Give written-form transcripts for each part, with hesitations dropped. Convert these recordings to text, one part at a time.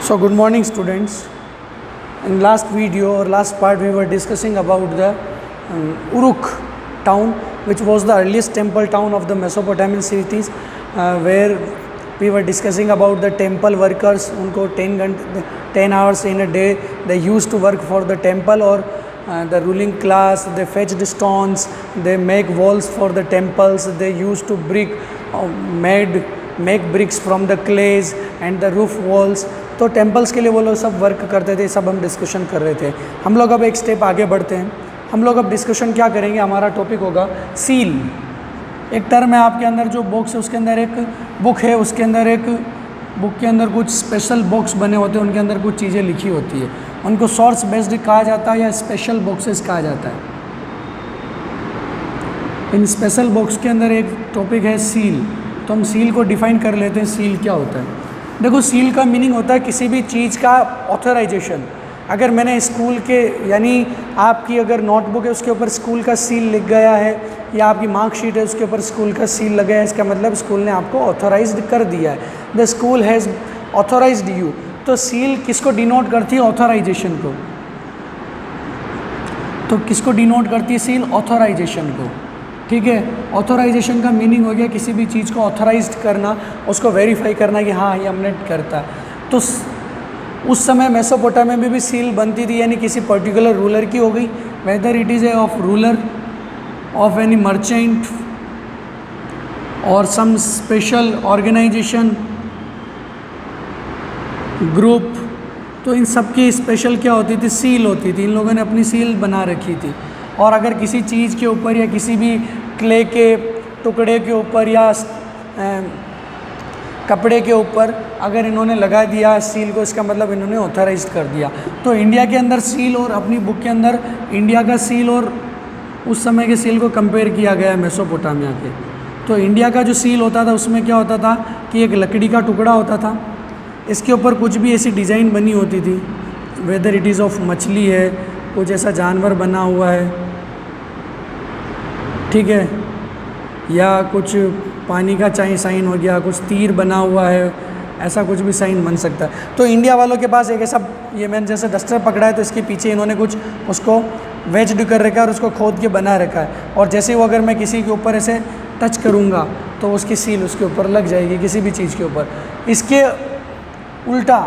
So good morning students. In last video or last part we were discussing about the Uruk town, which was the earliest temple town of the Mesopotamian cities, where we were discussing about the temple workers. उनको 10 hours in a day they used to work for the temple, or the ruling class, they fetched stones, they make walls for the temples, they used to make bricks from the clays and the roof walls. तो temples के लिए वो लोग सब work करते थे, सब हम डिस्कशन कर रहे थे। हम लोग अब एक स्टेप आगे बढ़ते हैं। हम लोग अब डिस्कशन क्या करेंगे, हमारा टॉपिक होगा सील। एक टर्म है आपके अंदर, जो बॉक्स है उसके अंदर एक बुक है, उसके अंदर एक बुक के अंदर कुछ स्पेशल बॉक्स बने होते हैं, उनके अंदर कुछ चीज़ें लिखी होती है, उनको सोर्स बेस्ड कहा जाता है या स्पेशल बॉक्सेस कहा जाता है। इन स्पेशल बॉक्स के अंदर एक टॉपिक है सील। तो हम सील को डिफाइन कर लेते हैं, सील क्या होता है। देखो, सील का मीनिंग होता है किसी भी चीज़ का ऑथराइजेशन। अगर मैंने स्कूल के, यानी आपकी अगर नोटबुक है उसके ऊपर स्कूल का सील लिख गया है, या आपकी मार्कशीट है उसके ऊपर स्कूल का सील लगा है, इसका मतलब स्कूल ने आपको ऑथराइज्ड कर दिया है। The school has authorised you. तो सील किसको डिनोट करती है? ऑथराइजेशन को। तो किसको डिनोट करती है सील? ऑथराइजेशन को। ठीक है, ऑथराइजेशन का मीनिंग हो गया किसी भी चीज़ को ऑथराइज्ड करना, उसको वेरीफाई करना कि हाँ ये हमने करता है। तो उस समय मेसोपोटामिया में भी सील बनती थी, यानी किसी पर्टिकुलर रूलर की हो गई, whether it is a of ruler of any merchant और सम स्पेशल ऑर्गेनाइजेशन ग्रुप। तो इन सब की स्पेशल क्या होती थी? सील होती थी। इन लोगों ने अपनी सील बना रखी थी। और अगर किसी चीज़ के ऊपर या किसी भी क्ले के टुकड़े के ऊपर या कपड़े के ऊपर अगर इन्होंने लगा दिया सील को, इसका मतलब इन्होंने ऑथराइज कर दिया। तो इंडिया के अंदर सील और अपनी बुक के अंदर इंडिया का सील और उस समय के सील को कंपेयर किया गया है मेसोपोटामिया के। तो इंडिया का जो सील होता था उसमें क्या होता था कि एक लकड़ी का टुकड़ा होता था, इसके ऊपर कुछ भी ऐसी डिज़ाइन बनी होती थी, वेदर इट इज़ ऑफ मछली है, कुछ ऐसा जानवर बना हुआ है, ठीक है, या कुछ पानी का चाहे साइन हो गया, कुछ तीर बना हुआ है, ऐसा कुछ भी साइन बन सकता है। तो इंडिया वालों के पास एक ऐसा, ये मैंने जैसे डस्टर पकड़ा है तो इसके पीछे इन्होंने कुछ उसको वेज्ड कर रखा है और उसको खोद के बना रखा है, और जैसे वो अगर मैं किसी के ऊपर ऐसे टच करूँगा तो उसकी सील उसके ऊपर लग जाएगी, किसी भी चीज़ के ऊपर। इसके उल्टा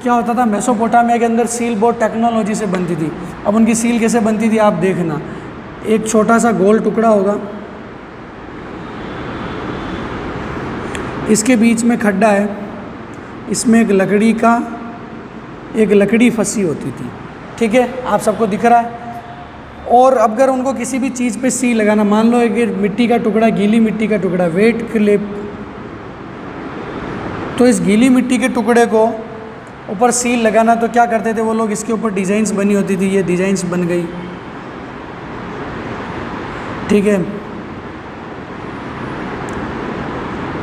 क्या होता था, मेसोपोटामिया के अंदर सील बहुत टेक्नोलॉजी से बनती थी। अब उनकी सील कैसे बनती थी आप देखना। एक छोटा सा गोल टुकड़ा होगा, इसके बीच में खड्डा है, इसमें एक लकड़ी फंसी होती थी, ठीक है, आप सबको दिख रहा है। और अगर उनको किसी भी चीज़ पे सील लगाना, मान लो एक मिट्टी का टुकड़ा, गीली मिट्टी का टुकड़ा, वेट क्लिप, तो इस गीली मिट्टी के टुकड़े को ऊपर सील लगाना, तो क्या करते थे वो लोग, इसके ऊपर डिज़ाइंस बनी होती थी, ये डिज़ाइंस बन गई, ठीक है,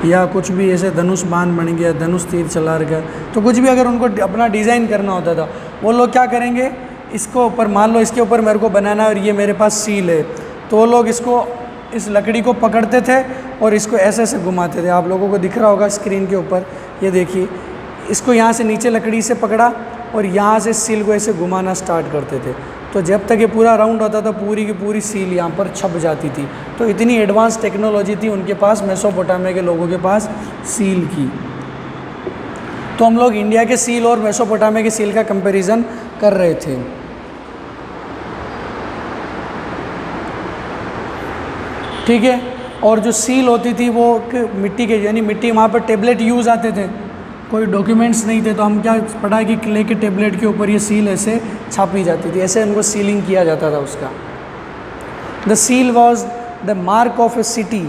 या कुछ भी ऐसे धनुष बाण बन गया, धनुष तीर चला रखा। तो कुछ भी अगर उनको अपना डिज़ाइन करना होता था, वो लोग क्या करेंगे, इसको ऊपर, मान लो इसके ऊपर मेरे को बनाना है और ये मेरे पास सील है, तो वो लोग इस लकड़ी को पकड़ते थे और इसको ऐसे ऐसे घुमाते थे। आप लोगों को दिख रहा होगा स्क्रीन के ऊपर, ये देखिए, इसको यहाँ से नीचे लकड़ी से पकड़ा और यहाँ से सील को ऐसे घुमाना स्टार्ट करते थे। तो जब तक ये पूरा राउंड होता था, पूरी की पूरी सील यहाँ पर छप जाती थी। तो इतनी एडवांस टेक्नोलॉजी थी उनके पास, मेसोपोटामिया के लोगों के पास सील की। तो हम लोग इंडिया के सील और मेसोपोटामिया के सील का कंपैरिजन कर रहे थे। ठीक है, और जो सील होती थी वो मिट्टी के, यानी मिट्टी, वहाँ पर टेबलेट यूज़ आते थे, कोई डॉक्यूमेंट्स नहीं थे, तो हम क्या पढ़ा कि क्ले के टेबलेट के ऊपर ये सील ऐसे छापी जाती थी, ऐसे उनको सीलिंग किया जाता था उसका। The seal was the mark of a city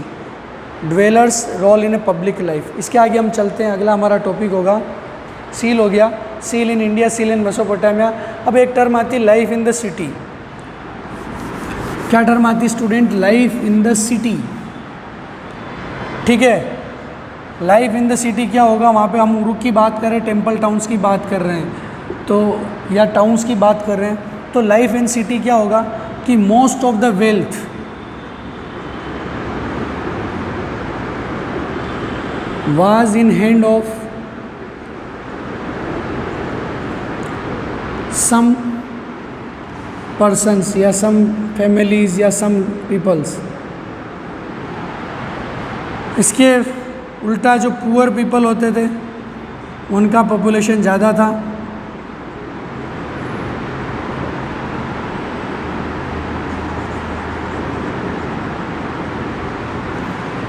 dwellers role in a public life. इसके आगे हम चलते हैं, अगला हमारा टॉपिक होगा सील हो गया, seal in India, seal in Mesopotamia. अब एक टर्म आती है लाइफ इन द सिटी। क्या टर्म आती है student? Life in the city, ठीक है। लाइफ इन द सिटी क्या होगा, वहाँ पे हम उरुक की बात कर रहे हैं, टेम्पल टाउन्स की बात कर रहे हैं, तो या टाउन्स की बात कर रहे हैं, तो लाइफ इन सिटी क्या होगा कि most of the wealth was in hand of some persons या सम फैमिलीज़ या सम पीपल्स। इसके उल्टा जो पुअर पीपल होते थे उनका पॉपुलेशन ज़्यादा था।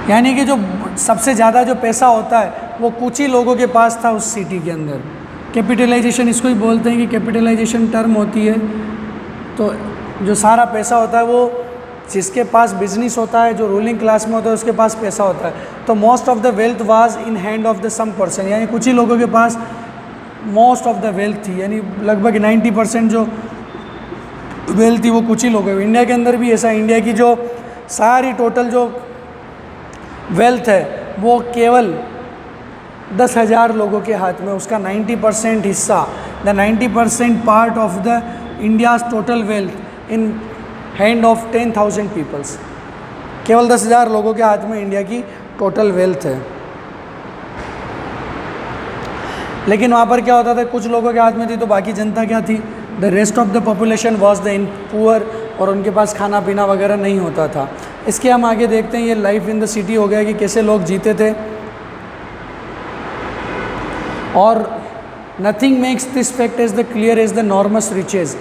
यानी कि जो सबसे ज़्यादा जो पैसा होता है वो कुछ ही लोगों के पास था उस सिटी के अंदर। कैपिटलाइजेशन इसको ही बोलते हैं कि कैपिटलाइजेशन टर्म होती है। तो जो सारा पैसा होता है वो जिसके पास बिजनेस होता है, जो रूलिंग क्लास में होता है, उसके पास पैसा होता है। तो most of the wealth was in hand of the some person, यानी कुछ ही लोगों के पास मोस्ट ऑफ द वेल्थ थी, यानी लगभग 90% जो वेल्थ थी वो कुछ ही लोगों। इंडिया के अंदर भी ऐसा, इंडिया की जो सारी टोटल जो वेल्थ है वो केवल 10,000 लोगों के हाथ में, उसका 90% हिस्सा, the 90% part of the India's total wealth in hand of 10,000 peoples. केवल 10,000 लोगों के हाथ में इंडिया की टोटल वेल्थ है। लेकिन वहाँ पर क्या होता था, कुछ लोगों के हाथ में थी तो बाकी जनता क्या थी, the rest of the population was the in poor, और उनके पास खाना पीना वगैरह नहीं होता था। इसके हम आगे देखते हैं, ये लाइफ इन द सिटी हो गया कि कैसे लोग जीते थे। और nothing makes this fact as the clear as the enormous riches.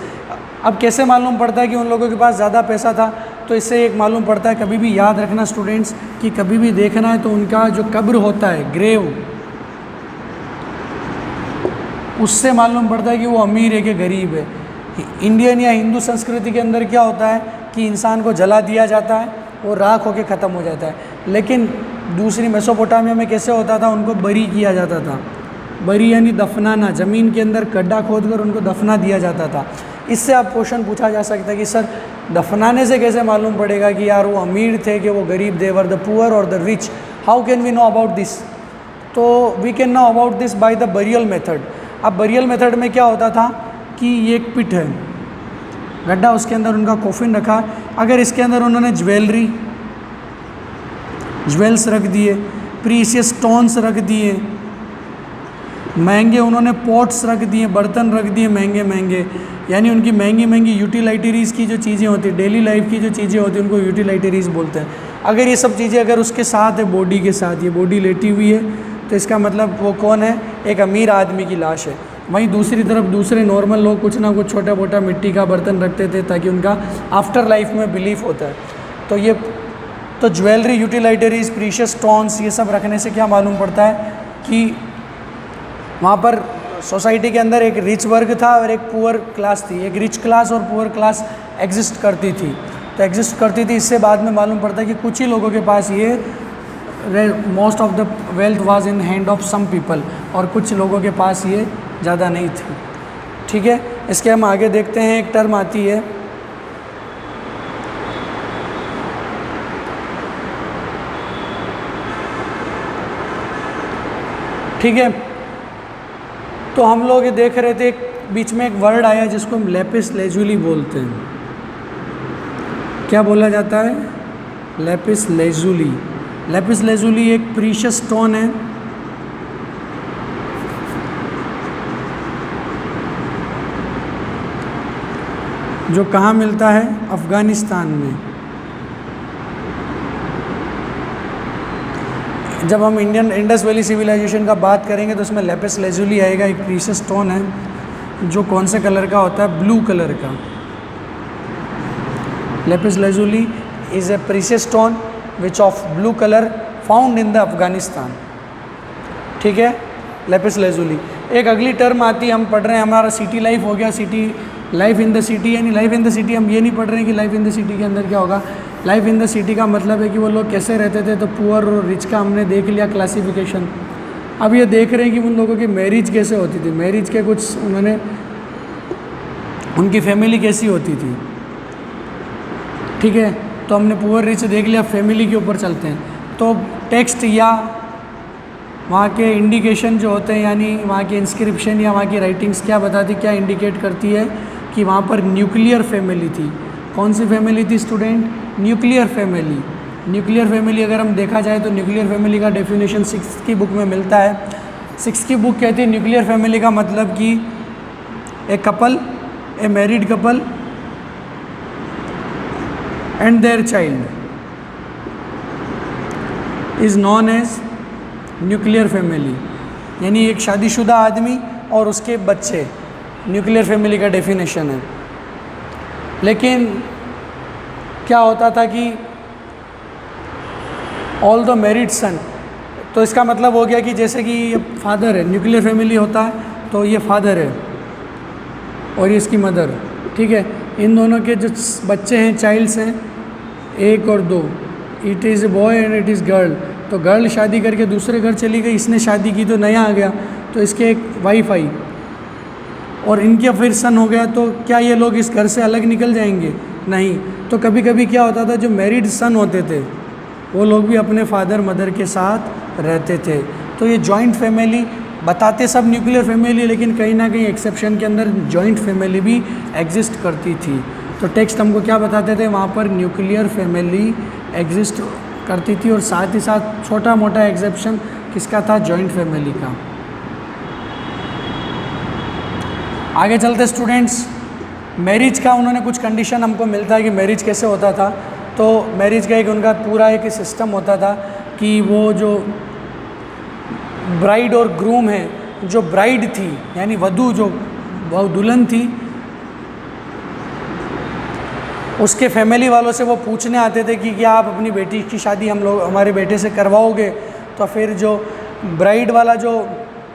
अब कैसे मालूम पड़ता है कि उन लोगों के पास ज़्यादा पैसा था, तो इससे एक मालूम पड़ता है, कभी भी याद रखना स्टूडेंट्स कि कभी भी देखना है तो उनका जो कब्र होता है, ग्रेव, उससे मालूम पड़ता है कि वो अमीर है कि गरीब है। इंडियन या हिंदू संस्कृति के अंदर क्या होता है कि इंसान को जला दिया जाता है, वो राख होकर ख़त्म हो जाता है। लेकिन दूसरी मेसोपोटामिया में कैसे होता था, उनको बरी किया जाता था। बरी यानी दफनाना, ज़मीन के अंदर गड्ढा खोदकर उनको दफना दिया जाता था। इससे आप क्वेश्चन पूछा जा सकता है कि सर दफनाने से कैसे मालूम पड़ेगा कि यार वो अमीर थे कि वो गरीब, देवर द पुअर और the rich, how can we know about this? तो we can know about this by the burial method. अब बरियल मेथड में क्या होता था कि ये एक पिट है, गड्ढा, उसके अंदर उनका कॉफिन रखा, अगर इसके अंदर उन्होंने ज्वेल्स रख दिए, प्रीशियस स्टोन्स रख दिए, महंगे उन्होंने पॉट्स रख दिए, बर्तन रख दिए महंगे महंगे, यानी उनकी महंगी महंगी यूटिलाइटरीज़ की जो चीज़ें होती हैं, डेली लाइफ की जो चीज़ें होती हैं, उनको यूटिलाइटरीज़ बोलते हैं। अगर ये सब चीज़ें अगर उसके साथ है, बॉडी के साथ, ये बॉडी लेटी हुई है, तो इसका मतलब वो कौन है, एक अमीर आदमी की लाश है। वहीं दूसरी तरफ दूसरे नॉर्मल लोग कुछ ना कुछ छोटा मोटा मिट्टी का बर्तन रखते थे ताकि उनका आफ्टर लाइफ में बिलीफ होता है। तो ये तो ज्वेलरी, यूटिलाइटरीज़, प्रीशियस स्टोन्स, ये सब रखने से क्या मालूम पड़ता है कि वहाँ पर सोसाइटी के अंदर एक रिच वर्ग था और एक पुअर क्लास थी। एक रिच क्लास और पुअर क्लास एग्जिस्ट करती थी, तो एग्जिस्ट करती थी। इससे बाद में मालूम पड़ता है कि कुछ ही लोगों के पास ये most of the wealth was in hand of some people, और कुछ लोगों के पास ये ज़्यादा नहीं थी। ठीक है, इसके हम आगे देखते हैं, एक टर्म आती है ठीक है। तो हम लोग ये देख रहे थे, बीच में एक वर्ड आया जिसको हम लेपिस लेजुली बोलते हैं। क्या बोला जाता है? Lapis lazuli. लेपिस लेजुली एक प्रीशियस स्टोन है जो कहाँ मिलता है? अफ़गानिस्तान में। जब हम इंडियन इंडस वैली सिविलाइजेशन का बात करेंगे तो उसमें लेपिस लेजुली आएगा। एक प्रीशियस स्टोन है जो कौन से कलर का होता है? ब्लू कलर का। Lapis lazuli is a precious stone which of blue colour found in the Afghanistan. ठीक है, लेपिस लेजुली। एक अगली टर्म आती है, हम पढ़ रहे हैं, हमारा सिटी लाइफ हो गया, city life in the city. यानी लाइफ इन द सिटी हम ये नहीं पढ़ रहे हैं कि लाइफ इन द सिटी के अंदर क्या होगा। लाइफ इन द सिटी का मतलब है कि वो लोग कैसे रहते थे। तो पुअर और रिच का हमने देख लिया क्लासिफिकेशन। अब ये देख रहे हैं कि उन लोगों की मैरिज कैसे होती थी, मैरिज के कुछ उन्होंने, उनकी फैमिली कैसी होती थी। ठीक है, तो हमने पुअर रिच देख लिया, फैमिली के ऊपर चलते हैं। तो टेक्स्ट या वहाँ के इंडिकेशन जो होते हैं, यानी वहाँ के इंस्क्रिप्शन या वहाँ की राइटिंग्स क्या बताती, क्या इंडिकेट करती है कि वहाँ पर न्यूक्लियर फैमिली थी। कौन सी फैमिली थी student? Nuclear family. Nuclear family अगर हम देखा जाए तो न्यूक्लियर फैमिली का डेफिनेशन 6th की बुक में मिलता है। 6th की बुक कहती है न्यूक्लियर फैमिली का मतलब कि एक couple a married couple and their child is known as nuclear family, यानी एक शादीशुदा आदमी और उसके बच्चे, न्यूक्लियर फैमिली का डेफिनेशन है। लेकिन क्या होता था कि ऑल द मैरिड सन, तो इसका मतलब हो गया कि जैसे कि ये फादर है, न्यूक्लियर फैमिली होता है तो ये फादर है और ये इसकी मदर, ठीक है। इन दोनों के जो बच्चे हैं, चाइल्ड्स हैं, 1 और 2, it is a boy and it is girl. तो गर्ल शादी करके दूसरे घर चली गई, इसने शादी की तो नया आ गया, तो इसके एक वाइफ आई और इनके फिर सन हो गया। तो क्या ये लोग इस घर से अलग निकल जाएंगे? नहीं। तो कभी कभी क्या होता था, जो मैरिड सन होते थे वो लोग भी अपने फादर मदर के साथ रहते थे। तो ये जॉइंट फैमिली बताते सब न्यूक्लियर फैमिली, लेकिन कहीं ना कहीं एक्सेप्शन के अंदर जॉइंट फैमिली भी एग्जिस्ट करती थी। तो टेक्स्ट हमको क्या बताते थे, वहाँ पर न्यूक्लियर फैमिली एग्जिस्ट करती थी और साथ ही साथ छोटा मोटा एक्सेप्शन किसका था, जॉइंट फैमिली का। आगे चलते स्टूडेंट्स, मैरिज का उन्होंने कुछ कंडीशन हमको मिलता है कि मैरिज कैसे होता था। तो मैरिज का एक उनका पूरा एक सिस्टम होता था कि वो जो ब्राइड और ग्रूम है, जो ब्राइड थी यानी वधू, जो दुल्हन थी, उसके फैमिली वालों से वो पूछने आते थे कि क्या आप अपनी बेटी की शादी हमारे बेटे से करवाओगे। तो फिर जो ब्राइड वाला जो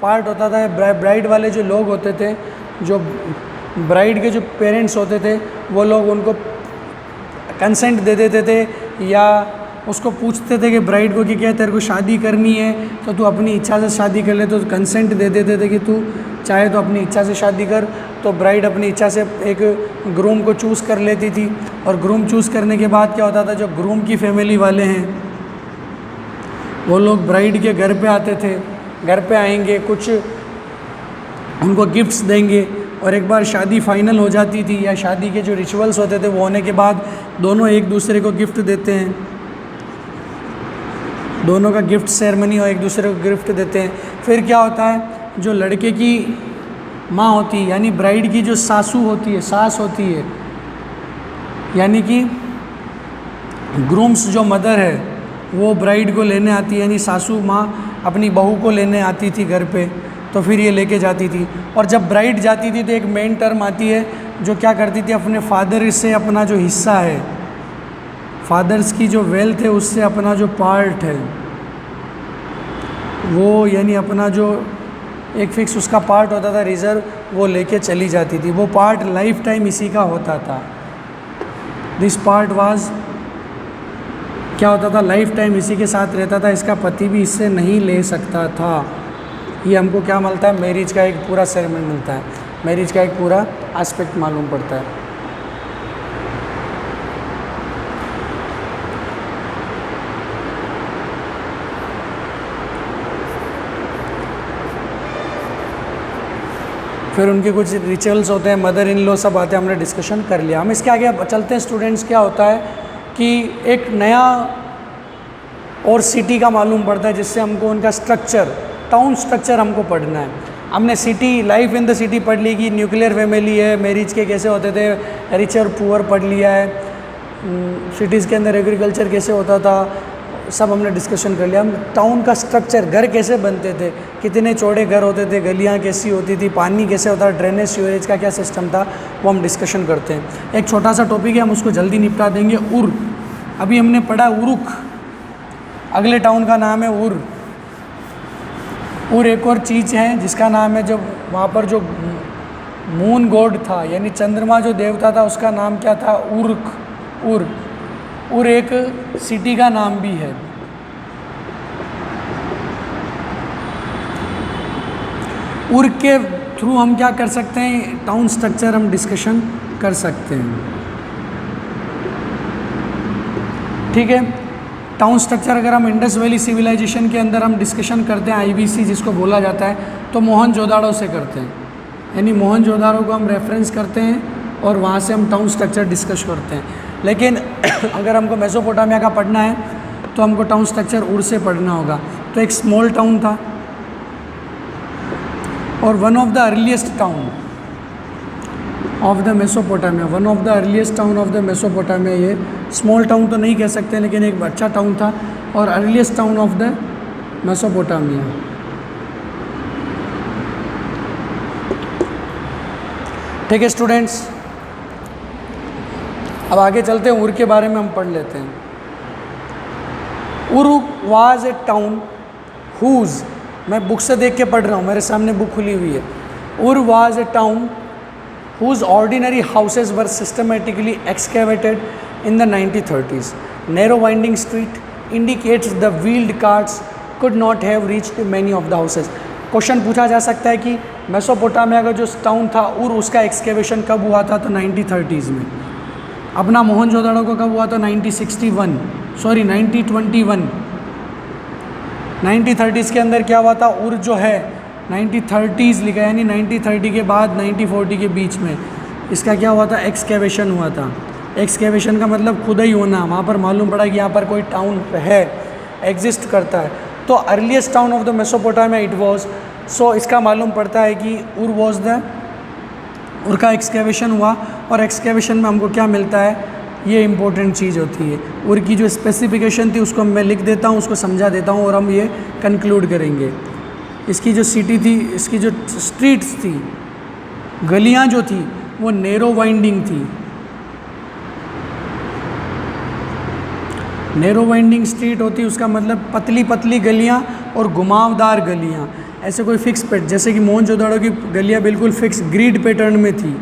पार्ट होता था, ब्राइड वाले जो लोग होते थे, जो ब्राइड के जो पेरेंट्स होते थे, वो लोग उनको कंसेंट दे देते थे या उसको पूछते थे कि ब्राइड को कि क्या तेरे को शादी करनी है तो तू अपनी इच्छा से शादी कर ले। तो कंसेंट दे देते थे कि तू चाहे तो अपनी इच्छा से शादी कर। तो ब्राइड अपनी इच्छा से एक ग्रूम को चूज़ कर लेती थी और ग्रूम चूज़ करने के बाद क्या होता था, जो ग्रूम की फैमिली वाले हैं वो लोग ब्राइड के घर पे आते थे, घर पे आएंगे, कुछ उनको गिफ्ट्स देंगे और एक बार शादी फाइनल हो जाती थी या शादी के जो रिचुअल्स होते थे वो होने के बाद दोनों एक दूसरे को गिफ्ट देते हैं, दोनों का गिफ्ट सेरेमनी और एक दूसरे को गिफ्ट देते हैं। फिर क्या होता है, जो लड़के की माँ होती है यानी ब्राइड की जो सासू होती है, सास होती है, यानी कि ग्रूम्स जो मदर है वो ब्राइड को लेने आती है, यानी सासू माँ अपनी बहू को लेने आती थी घर पे। तो फिर ये लेके जाती थी और जब ब्राइड जाती थी तो एक मेन टर्म आती है जो क्या करती थी, अपने फादर से अपना जो हिस्सा है, फादर्स की जो वेल्थ है उससे अपना जो पार्ट है वो, यानी अपना जो एक फिक्स उसका पार्ट होता था रिज़र्व, वो लेके चली जाती थी। वो पार्ट लाइफ टाइम इसी का होता था। दिस पार्ट वाज क्या होता था, लाइफ टाइम इसी के साथ रहता था, इसका पति भी इससे नहीं ले सकता था। ये हमको क्या मिलता है, मैरिज का एक पूरा सेरेमनी मिलता है, मैरिज का एक पूरा एस्पेक्ट मालूम पड़ता है। फिर उनके कुछ रिचुअल्स होते हैं, मदर इन लॉ सब आते हैं, हमने डिस्कशन कर लिया। हम इसके आगे चलते हैं स्टूडेंट्स। क्या होता है कि एक नया और सिटी का मालूम पड़ता है जिससे हमको उनका स्ट्रक्चर, टाउन स्ट्रक्चर हमको पढ़ना है। हमने city, life in the city पढ़ ली कि न्यूक्लियर फैमिली है, मैरिज के कैसे होते थे, रिच और पुअर पढ़ लिया है, सिटीज़ के अंदर एग्रीकल्चर कैसे होता था, सब हमने डिस्कशन कर लिया। हम टाउन का स्ट्रक्चर, घर कैसे बनते थे, कितने चौड़े घर होते थे, गलियाँ कैसी होती थी, पानी कैसे होता, ड्रेनेज सीवरेज का क्या सिस्टम था, वो हम डिस्कशन करते हैं। एक छोटा सा टॉपिक है, हम उसको जल्दी निपटा देंगे। उर, अभी हमने पढ़ा उरुक, अगले टाउन का नाम है उर। उर एक और चीज़ है जिसका नाम है, जब वहाँ पर जो मून गॉड था यानी चंद्रमा जो देवता था उसका नाम क्या था, उर्क। उर एक सिटी का नाम भी है। उर के थ्रू हम क्या कर सकते हैं, टाउन स्ट्रक्चर हम डिस्कशन कर सकते हैं। ठीक है, टाउन स्ट्रक्चर अगर हम इंडस वैली सिविलाइजेशन के अंदर हम डिस्कशन करते हैं, आईवीसी जिसको बोला जाता है, तो मोहनजोदाड़ो से करते हैं, यानी मोहनजोदाड़ो को हम रेफरेंस करते हैं और वहाँ से हम टाउन स्ट्रक्चर डिस्कस करते हैं। लेकिन अगर हमको मेसोपोटामिया का पढ़ना है तो हमको टाउन स्ट्रक्चर उर से पढ़ना होगा। तो एक स्मॉल टाउन था और one of the earliest town of the Mesopotamia, one of the earliest town of the Mesopotamia. ये स्मॉल टाउन तो नहीं कह सकते, लेकिन एक अच्छा टाउन था और earliest town of the Mesopotamia. ठीक है स्टूडेंट्स, अब आगे चलते हैं, उर के बारे में हम पढ़ लेते हैं। उर वाज ए टाउन हुज, मैं बुक से देख के पढ़ रहा हूँ, मेरे सामने बुक खुली हुई है। उर was a town whose ordinary houses were systematically excavated in the 1930s. Narrow winding street indicates the wheeled carts could not have reached many of the houses. Question पूछा जा सकता है कि मेसोपोटामिया का जो टाउन था उर, उसका एक्सकेवेशन कब हुआ था? तो 1930s में। अपना मोहनजोदड़ो को कब हुआ था? 1921। 1930s के अंदर क्या हुआ था? उर जो है 1930s लिखा है, यानी 1930 के बाद 1940 के बीच में इसका क्या हुआ था? एक्सकेवेशन हुआ था। एक्सकेवेशन का मतलब खुदाई होना। वहाँ पर मालूम पड़ा कि यहाँ पर कोई टाउन है, एग्जिस्ट करता है। तो earliest town of the Mesopotamia it was. So इसका मालूम पड़ता है कि उर वाज द, उर का एक्सकेवेशन हुआ। और एक्सकेवेशन में हमको क्या मिलता है? ये इंपॉर्टेंट चीज़ होती है। उर की जो स्पेसिफिकेशन थी उसको मैं लिख देता हूँ, उसको समझा देता हूँ और हम ये कंक्लूड करेंगे। इसकी जो सिटी थी, इसकी जो स्ट्रीट्स थी, गलियां जो थी, वो नैरो वाइंडिंग थी। नैरो वाइंडिंग स्ट्रीट होती, उसका मतलब पतली पतली गलियां और घुमावदार गलियां। ऐसे कोई फिक्स पेट, जैसे कि मोहनजोदड़ो की गलियां बिल्कुल फिक्स ग्रिड पैटर्न में थी,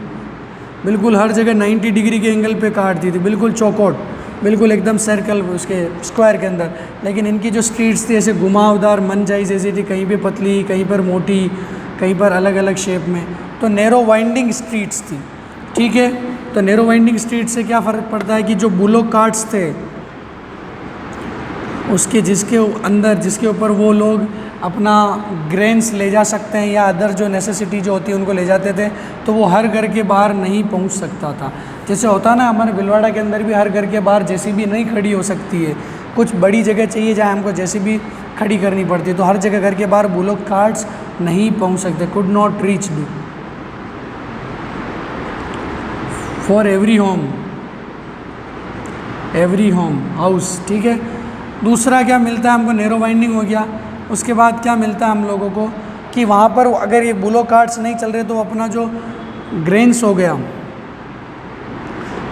बिल्कुल हर जगह 90 डिग्री के एंगल पे काटती थी, बिल्कुल चौकोट, बिल्कुल एकदम सर्कल उसके स्क्वायर के अंदर। लेकिन इनकी जो स्ट्रीट्स थी ऐसे घुमावदार मनजाई जैसी थी, कहीं पे पतली, कहीं पर मोटी, कहीं पर अलग अलग शेप में। तो नैरो वाइंडिंग स्ट्रीट्स थी। ठीक है, तो नैरो वाइंडिंग स्ट्रीट से क्या फ़र्क पड़ता है कि जो बुलो कार्ट्स थे उसके जिसके अंदर, जिसके ऊपर वो लोग अपना ग्रेन्स ले जा सकते हैं या अदर जो नेसेसिटी जो होती है उनको ले जाते थे, तो वो हर घर के बाहर नहीं पहुंच सकता था। जैसे होता ना, हमारे भिलवाड़ा के अंदर भी हर घर के बाहर जेसीबी नहीं खड़ी हो सकती है, कुछ बड़ी जगह चाहिए जहाँ हमको जेसीबी खड़ी करनी पड़ती है, तो हर जगह घर के बाहर बुलो कार्ट्स नहीं पहुँच सकते, could not reach do for every home house. ठीक है, दूसरा क्या मिलता है हमको? नैरो वाइंडिंग हो गया। उसके बाद क्या मिलता है हम लोगों को कि वहाँ पर अगर ये बुलो कार्ट्स नहीं चल रहे तो अपना जो ग्रेन्स हो गया,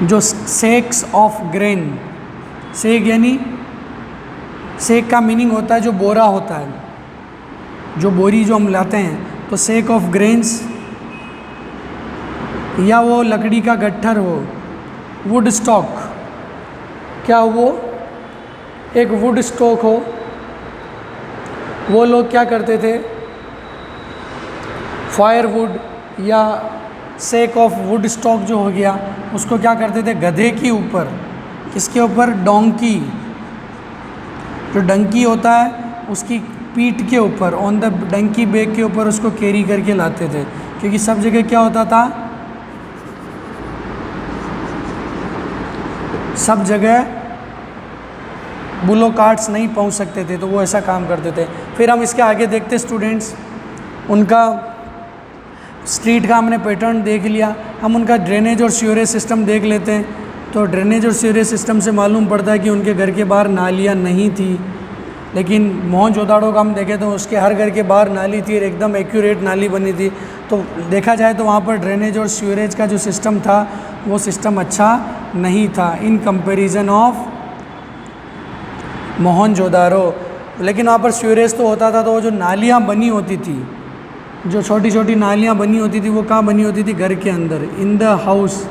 जो सेक्स ऑफ ग्रेन, सेक यानी, सेक का मीनिंग होता है जो बोरा होता है, जो बोरी जो हम लाते हैं, तो सेक ऑफ ग्रेन्स, या वो लकड़ी का गट्ठर हो, वुड स्टॉक, क्या वो एक वुड स्टॉक हो, वो लोग क्या करते थे? फायरवुड या सेक ऑफ वुड स्टॉक जो हो गया, उसको क्या करते थे? गधे के ऊपर, किसके ऊपर? डोंकी, जो डंकी होता है उसकी पीठ के ऊपर, ऑन द डंकी बैक के ऊपर उसको कैरी करके लाते थे। क्योंकि सब जगह क्या होता था? सब जगह बुलो कार्ट्स नहीं पहुंच सकते थे, तो वो ऐसा काम करते थे। फिर हम इसके आगे देखते स्टूडेंट्स, उनका स्ट्रीट का हमने पैटर्न देख लिया, हम उनका ड्रेनेज और सीवरेज सिस्टम देख लेते हैं। तो ड्रेनेज और सीवरेज सिस्टम से मालूम पड़ता है कि उनके घर के बाहर नालियाँ नहीं थी, लेकिन मोहनजोदड़ो का हम देखें तो उसके हर घर के बाहर नाली थी और एकदम एक्यूरेट नाली बनी थी। तो देखा जाए तो वहाँ पर ड्रेनेज और सीवरेज का जो सिस्टम था वो सिस्टम अच्छा नहीं था इन कंपैरिजन ऑफ मोहनजोदड़ो। लेकिन वहाँ पर सीवरेज तो होता था, तो वो जो नालियाँ बनी होती थी, जो छोटी छोटी नालियाँ बनी होती थी, वो कहाँ बनी होती थी? घर के अंदर, in the house.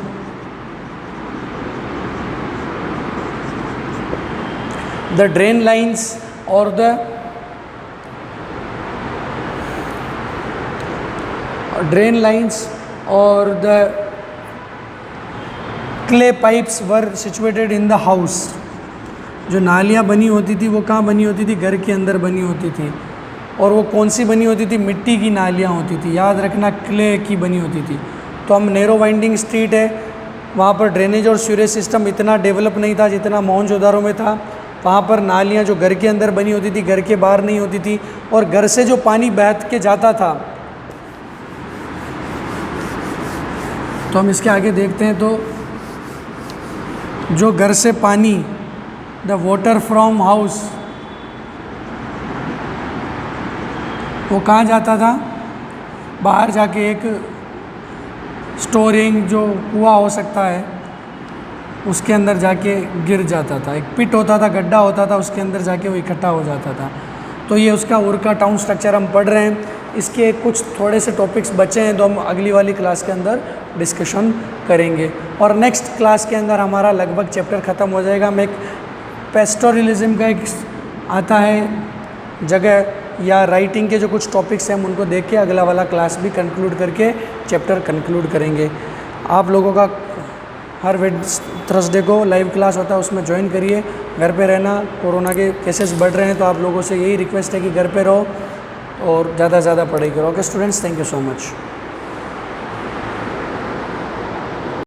The drain lines और द ड्रेन लाइन्स और the clay pipes were situated in the house. जो नालियाँ बनी होती थी वो कहाँ बनी होती थी? घर के अंदर बनी होती थी। और वो कौन सी बनी होती थी? मिट्टी की नालियाँ होती थी, याद रखना, क्ले की बनी होती थी। तो हम नैरो वाइंडिंग स्ट्रीट है, वहाँ पर ड्रेनेज और सीवरेज सिस्टम इतना डेवलप नहीं था जितना मोहनजोदड़ो में था। वहाँ पर नालियाँ जो घर के अंदर बनी होती थी, घर के बाहर नहीं होती थी, और घर से जो पानी बह के जाता था तो हम इसके आगे देखते हैं। तो जो घर से पानी, द वाटर फ्रॉम हाउस, वो कहाँ जाता था? बाहर जाके एक स्टोरिंग जो कुआं हो सकता है उसके अंदर जाके गिर जाता था। एक पिट होता था, गड्ढा होता था, उसके अंदर जाके वो इकट्ठा हो जाता था। तो ये उसका उर का टाउन स्ट्रक्चर हम पढ़ रहे हैं। इसके कुछ थोड़े से टॉपिक्स बचे हैं तो हम अगली वाली क्लास के अंदर डिस्कशन करेंगे। और नेक्स्ट क्लास के अंदर हमारा लगभग चैप्टर ख़त्म हो जाएगा। हम एक पेस्टोरलिज्म का एक आता है जगह, या राइटिंग के जो कुछ टॉपिक्स हैं हम उनको देख के अगला वाला क्लास भी कंक्लूड करके चैप्टर कंक्लूड करेंगे। आप लोगों का हर थर्सडे को लाइव क्लास होता है, उसमें ज्वाइन करिए। घर पे रहना, कोरोना के केसेस बढ़ रहे हैं तो आप लोगों से यही रिक्वेस्ट है कि घर पे रहो और ज़्यादा से ज़्यादा पढ़ाई करो। Okay students, thank you so much.